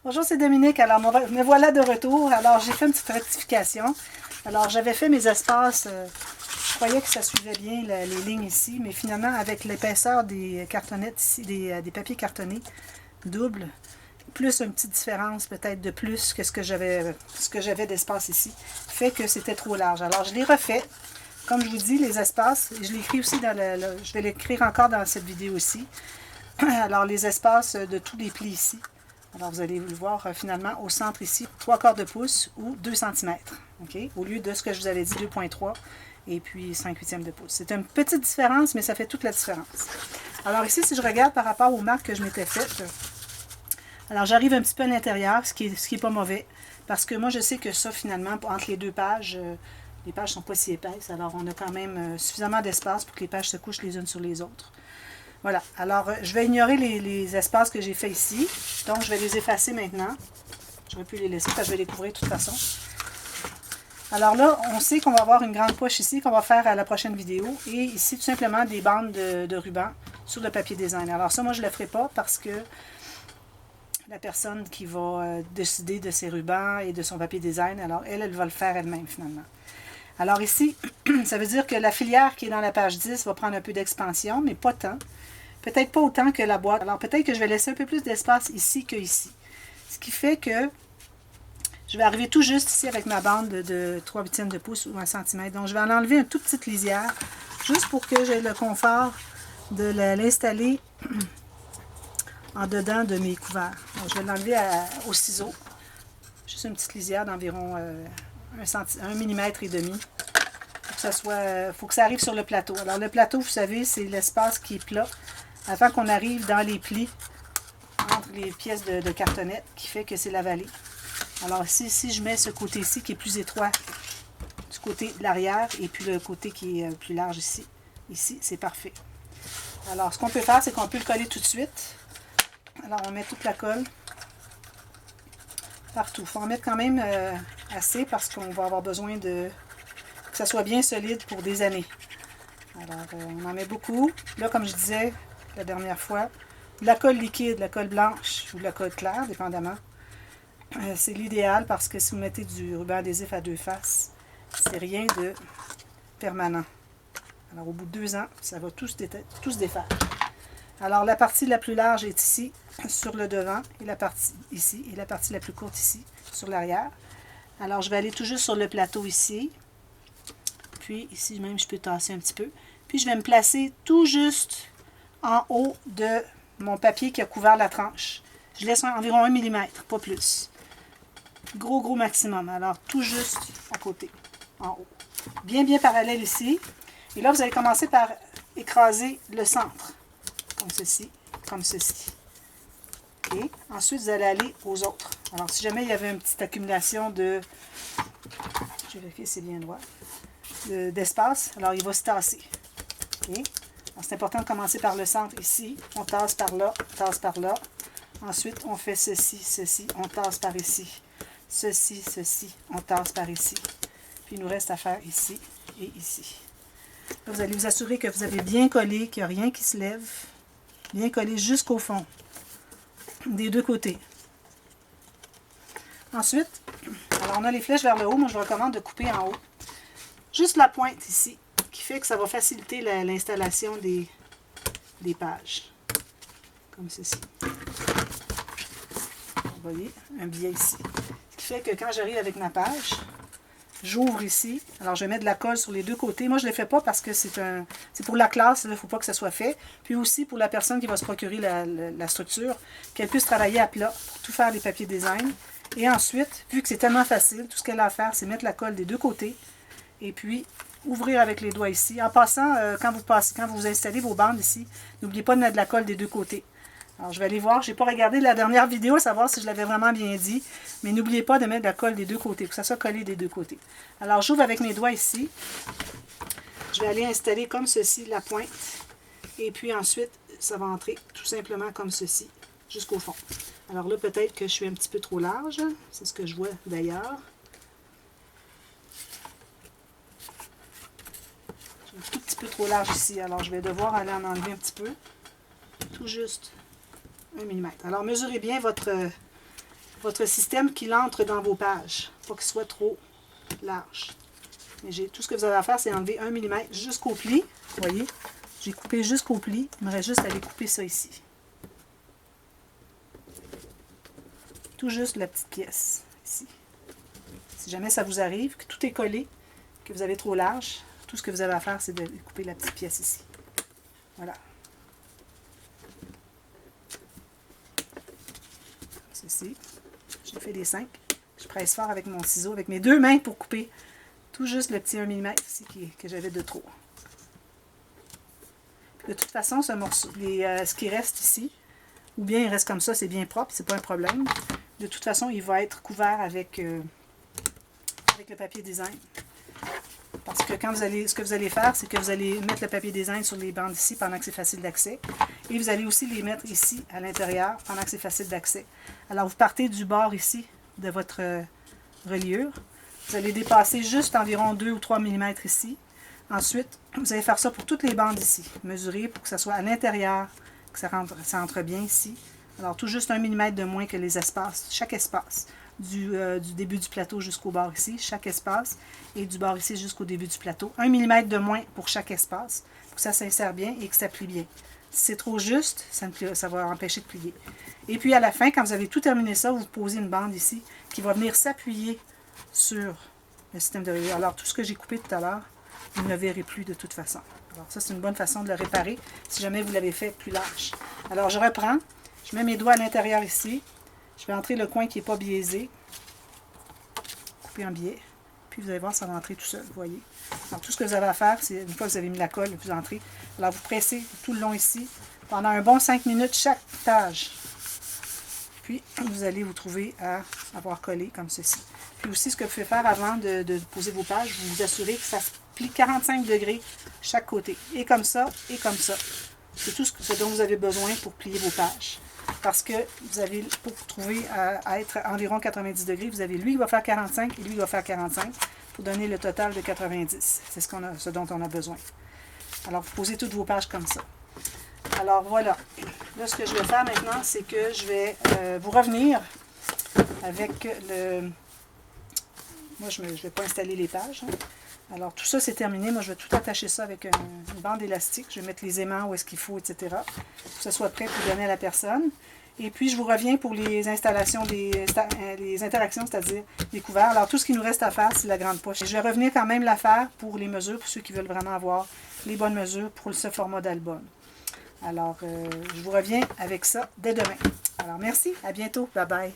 Bonjour, c'est Dominique. Alors, me voilà de retour. Alors, j'ai fait une petite rectification. Alors, j'avais fait mes espaces. Je croyais que ça suivait bien les lignes ici, mais finalement, avec l'épaisseur des cartonnettes ici, des papiers cartonnés doubles, plus une petite différence peut-être de plus que ce que j'avais d'espace ici, fait que c'était trop large. Alors, je l'ai refait. Comme je vous dis, les espaces, je l'écris aussi dans je vais l'écrire encore dans cette vidéo aussi. Alors, les espaces de tous les plis ici. Alors, vous allez le voir finalement au centre ici, 3/4 de pouce ou 2 cm. Okay? Au lieu de ce que je vous avais dit, 2,3 et puis 5/8 de pouce. C'est une petite différence, mais ça fait toute la différence. Alors ici, si je regarde par rapport aux marques que je m'étais faites, alors j'arrive un petit peu à l'intérieur, ce qui est pas mauvais, parce que moi, je sais que ça, finalement, entre les deux pages, les pages ne sont pas si épaisses, alors on a quand même suffisamment d'espace pour que les pages se couchent les unes sur les autres. Voilà, alors je vais ignorer les espaces que j'ai fait ici. Donc, je vais les effacer maintenant. J'aurais pu les laisser, parce que je vais les couvrir de toute façon. Alors là, on sait qu'on va avoir une grande poche ici qu'on va faire à la prochaine vidéo. Et ici, tout simplement, des bandes de ruban sur le papier design. Alors ça, moi, je ne le ferai pas parce que la personne qui va décider de ses rubans et de son papier design, alors elle va le faire elle-même finalement. Alors ici, ça veut dire que la filière qui est dans la page 10 va prendre un peu d'expansion, mais pas tant. Peut-être pas autant que la boîte. Alors peut-être que je vais laisser un peu plus d'espace ici que ici. Ce qui fait que je vais arriver tout juste ici avec ma bande de 3/8 de pouce ou 1 cm. Donc je vais en enlever une toute petite lisière, juste pour que j'ai le confort de l'installer en dedans de mes couverts. Donc je vais l'enlever au ciseau. Juste une petite lisière d'environ 1 mm et demi. Faut que ça arrive sur le plateau. Alors le plateau, vous savez, c'est l'espace qui est plat avant qu'on arrive dans les plis entre les pièces de cartonnette qui fait que c'est la vallée. Alors ici, si je mets ce côté-ci qui est plus étroit du côté de l'arrière et puis le côté qui est plus large ici, c'est parfait. Alors ce qu'on peut faire, c'est qu'on peut le coller tout de suite. Alors on met toute la colle partout. Il faut en mettre quand même assez parce qu'on va avoir besoin que ça soit bien solide pour des années. Alors on en met beaucoup. Là, comme je disais la dernière fois, de la colle liquide, de la colle blanche ou de la colle claire, dépendamment. C'est l'idéal parce que si vous mettez du ruban adhésif à deux faces, c'est rien de permanent. Alors au bout de 2 ans, ça va tout se défaire. Alors la partie la plus large est ici, sur le devant, et la partie ici, et la partie la plus courte ici, sur l'arrière. Alors je vais aller tout juste sur le plateau ici. Puis ici même, je peux tasser un petit peu. Puis je vais me placer tout juste en haut de mon papier qui a couvert la tranche. Je laisse environ 1 mm, pas plus. Gros maximum. Alors, tout juste à côté, en haut. Bien parallèle ici. Et là, vous allez commencer par écraser le centre. Comme ceci, comme ceci. Et ensuite, vous allez aller aux autres. Alors, si jamais il y avait une petite accumulation de... Je vais vérifier si c'est bien droit. D'espace, alors il va se tasser. Okay? C'est important de commencer par le centre ici. On tasse par là, tasse par là. Ensuite, on fait ceci, on tasse par ici. Ceci, on tasse par ici. Puis il nous reste à faire ici et ici. Là, vous allez vous assurer que vous avez bien collé, qu'il n'y a rien qui se lève. Bien collé jusqu'au fond. Des deux côtés. Ensuite, alors on a les flèches vers le haut. Moi, je vous recommande de couper en haut. Juste la pointe ici, qui fait que ça va faciliter l'installation des pages. Comme ceci. Vous voyez, un biais ici. Ce qui fait que quand j'arrive avec ma page, j'ouvre ici. Alors, je vais mettre de la colle sur les deux côtés. Moi, je ne le fais pas parce que c'est pour la classe. Il ne faut pas que ça soit fait. Puis aussi pour la personne qui va se procurer la structure, qu'elle puisse travailler à plat pour tout faire les papiers design. Et ensuite, vu que c'est tellement facile, tout ce qu'elle a à faire, c'est mettre la colle des deux côtés. Et puis, ouvrir avec les doigts ici. En passant, quand vous installez vos bandes ici, n'oubliez pas de mettre de la colle des deux côtés. Alors, je vais aller voir. Je n'ai pas regardé la dernière vidéo, savoir si je l'avais vraiment bien dit. Mais n'oubliez pas de mettre de la colle des deux côtés, pour que ça soit collé des deux côtés. Alors, j'ouvre avec mes doigts ici. Je vais aller installer comme ceci la pointe. Et puis ensuite, ça va entrer tout simplement comme ceci, jusqu'au fond. Alors là, peut-être que je suis un petit peu trop large. C'est ce que je vois d'ailleurs. Un tout petit peu trop large ici, alors je vais devoir aller en enlever un petit peu, tout juste 1 mm. Alors mesurez bien votre votre système qu'il entre dans vos pages. Pas qu'il soit trop large. Mais tout ce que vous avez à faire, c'est enlever 1 mm jusqu'au pli. Vous voyez, j'ai coupé jusqu'au pli. Il me reste juste à aller couper ça ici. Tout juste la petite pièce, ici. Si jamais ça vous arrive, que tout est collé, que vous avez trop large, tout ce que vous avez à faire, c'est de couper la petite pièce ici. Voilà. Ceci. J'ai fait les 5. Je presse fort avec mon ciseau, avec mes 2 mains pour couper tout juste le petit 1 mm ici que j'avais de trop. Puis de toute façon, ce morceau, ce qui reste ici, ou bien il reste comme ça, c'est bien propre, c'est pas un problème. De toute façon, il va être couvert avec le papier design. Parce que ce que vous allez faire, c'est que vous allez mettre le papier design sur les bandes ici pendant que c'est facile d'accès. Et vous allez aussi les mettre ici, à l'intérieur, pendant que c'est facile d'accès. Alors, vous partez du bord ici de votre reliure. Vous allez dépasser juste environ 2 ou 3 mm ici. Ensuite, vous allez faire ça pour toutes les bandes ici. Mesurer pour que ça soit à l'intérieur, que ça entre bien ici. Alors, tout juste 1 mm de moins que les espaces, chaque espace. Du début du plateau jusqu'au bord ici, chaque espace, et du bord ici jusqu'au début du plateau. 1 mm de moins pour chaque espace, pour que ça s'insère bien et que ça plie bien. Si c'est trop juste, ça va empêcher de plier. Et puis à la fin, quand vous avez tout terminé ça, vous posez une bande ici qui va venir s'appuyer sur le système de reliure. Alors tout ce que j'ai coupé tout à l'heure, vous ne le verrez plus de toute façon. Alors ça, c'est une bonne façon de le réparer si jamais vous l'avez fait plus large. Alors je reprends, je mets mes doigts à l'intérieur ici. Je vais entrer le coin qui n'est pas biaisé. Couper en biais. Puis vous allez voir, ça va entrer tout seul, vous voyez. Alors tout ce que vous avez à faire, c'est une fois que vous avez mis la colle, vous entrez. Alors vous pressez tout le long ici, pendant un bon 5 minutes chaque page. Puis vous allez vous trouver à avoir collé comme ceci. Puis aussi, ce que vous pouvez faire avant de poser vos pages, vous vous assurez que ça se plie 45 degrés chaque côté. Et comme ça, et comme ça. C'est tout ce dont vous avez besoin pour plier vos pages. Parce que vous avez, pour trouver à être environ 90 degrés, vous avez lui qui va faire 45 et lui qui va faire 45 pour donner le total de 90. C'est ce dont on a besoin. Alors, vous posez toutes vos pages comme ça. Alors, voilà. Là, ce que je vais faire maintenant, c'est que je vais vous revenir avec le... Moi, je ne vais pas installer les pages. Hein. Alors, tout ça, c'est terminé. Moi, je vais tout attacher ça avec une bande élastique. Je vais mettre les aimants où est-ce qu'il faut, etc. Pour que ce soit prêt pour donner à la personne. Et puis, je vous reviens pour les installations, les interactions, c'est-à-dire les couverts. Alors, tout ce qu'il nous reste à faire, c'est la grande poche. Et je vais revenir quand même la faire pour les mesures, pour ceux qui veulent vraiment avoir les bonnes mesures pour ce format d'album. Alors, je vous reviens avec ça dès demain. Alors, merci. À bientôt. Bye bye.